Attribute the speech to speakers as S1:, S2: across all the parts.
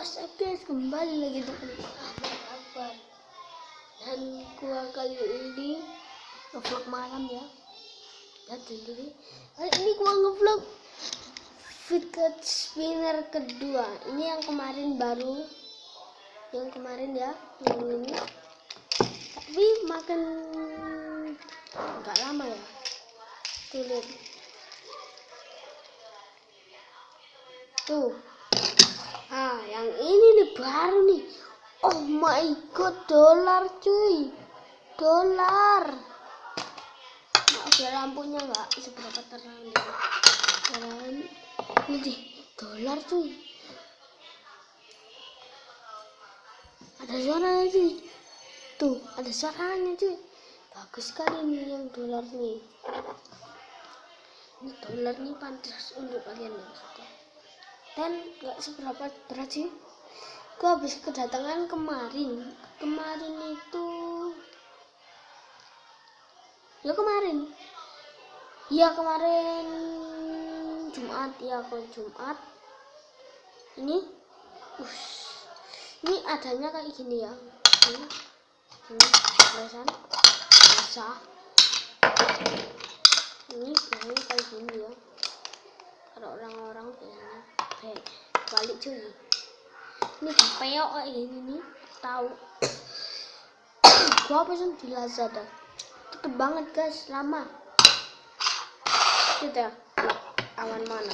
S1: What's up guys, kembali lagi dengan Akbar. Dan gua kali ini ngevlog malam ya. Lihat sendiri. Kali ini gua ngevlog Fidget spinner kedua. Ini yang kemarin baru, yang kemarin ya, yang ini. Tapi makin nggak lama ya. Tuh lihat. Tuh. Ah, yang ini nih baru nih. Oh my god, dolar cuy. Dolar. Maaf ya, lampunya nggak seberapa terang gitu. Dan ini dolar cuy. Ada suaranya cuy. Tuh, ada suaranya cuy. Bagus sekali nih yang dolar nih. Ini dolar nih pantas untuk kalian yang suka. Dan nggak seberapa berat sih. Gua habis kedatangan kemarin itu kemarin Jumat ya, Jumat ini ini adanya kayak gini ya, ini tulisan basah, ini biasanya kayak gini ya, kalau orang-orang biasanya balik cuy. Ini peok kayak gini nih, tahu. Gua pesen di Lazada, cepet banget guys, lama. Kita awan mana?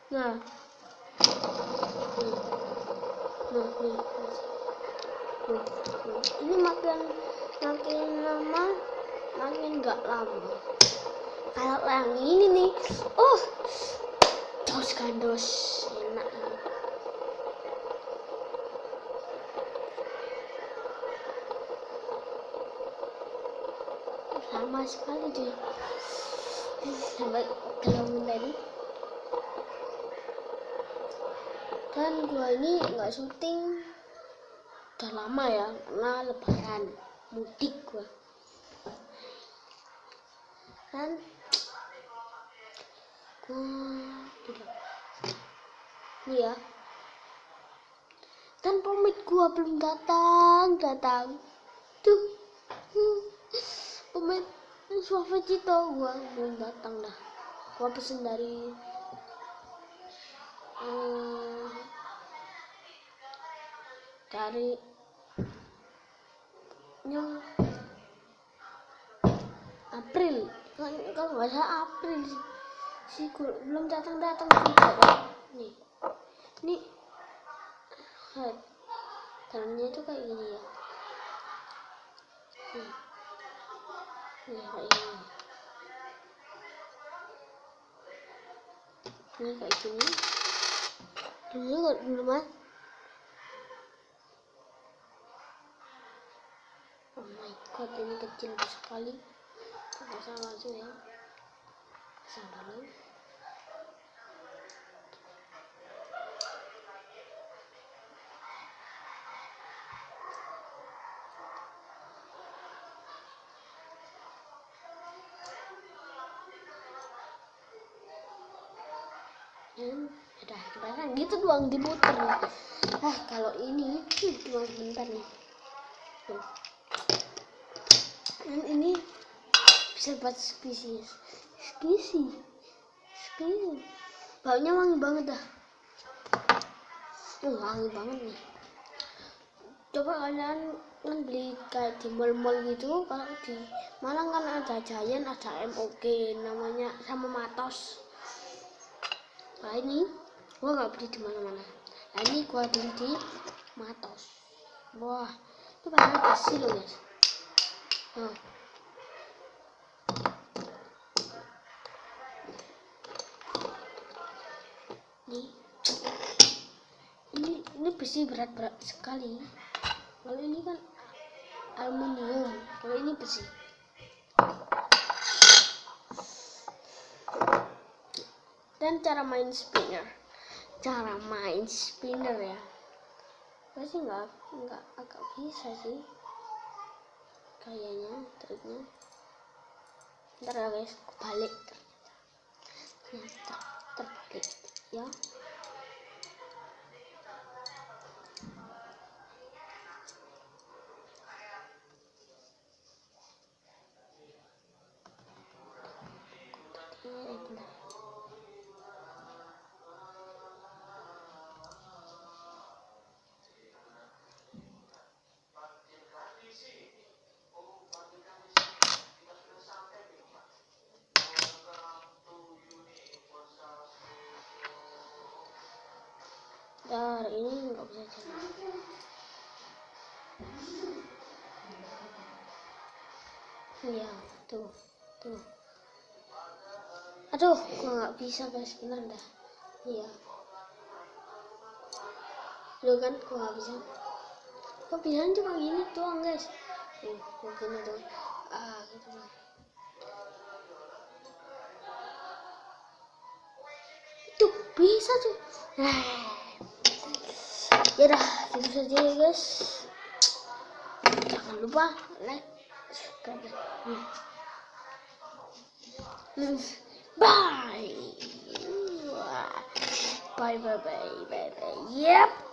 S1: Nah, ini makin lama makin nggak lama. Kalau yang ini nih, gandos enak nih. Lama sekali cuy, sampai gelongan tadi. Dan gua ini nggak syuting udah lama ya, karena lebaran mudik gua. Dan ini ya, dan pamit gua belum datang tuh. Pamit Suavecito gua belum datang dah. Gua pesen dari yang April, kalau nggak salah April sih belum datang juga. Nih dalamnya itu kayak gini ya. Nih kayak gini. Ini kayak gini. Dulu mas. Oh my god, ini kecil sekali. Pasang langsung ya. Pasang dulu. Udah dipasang gitu doang, diputer. Kalau ini cuma sebentar nih. Tuh. Dan ini bisa buat spesies. Baunya wangi banget dah. Wangi banget nih. Coba kalian beli kayak di mall-mall gitu. Kalau di Malang kan ada Giant, ada MOG namanya, sama Matos. Nah ini gua nggak beli di mana-mana. Nah ini gua beli di Matos. Wah, itu banyak bersih loh guys. Ini besi berat sekali. Kalau ini kan aluminium, kalau ini besi. Dan cara main spinner ya, gue sih nggak agak bisa sih kayaknya triknya. Ntar ya guys, kebalik ternyata terbalik. ya. Bentar, ini nggak bisa jalan. Iya, tuh. Aduh, gua nggak bisa guys, bener dah. Iya. Tuh kan, gua nggak bisa. Kok bisa cuma gini doang guys. Gua gini tuh. Gitu kan. Tuh, bisa tuh. Ya dah, gitu saja ya guys. Jangan lupa like, subscribe. Bye. Bye. Yep.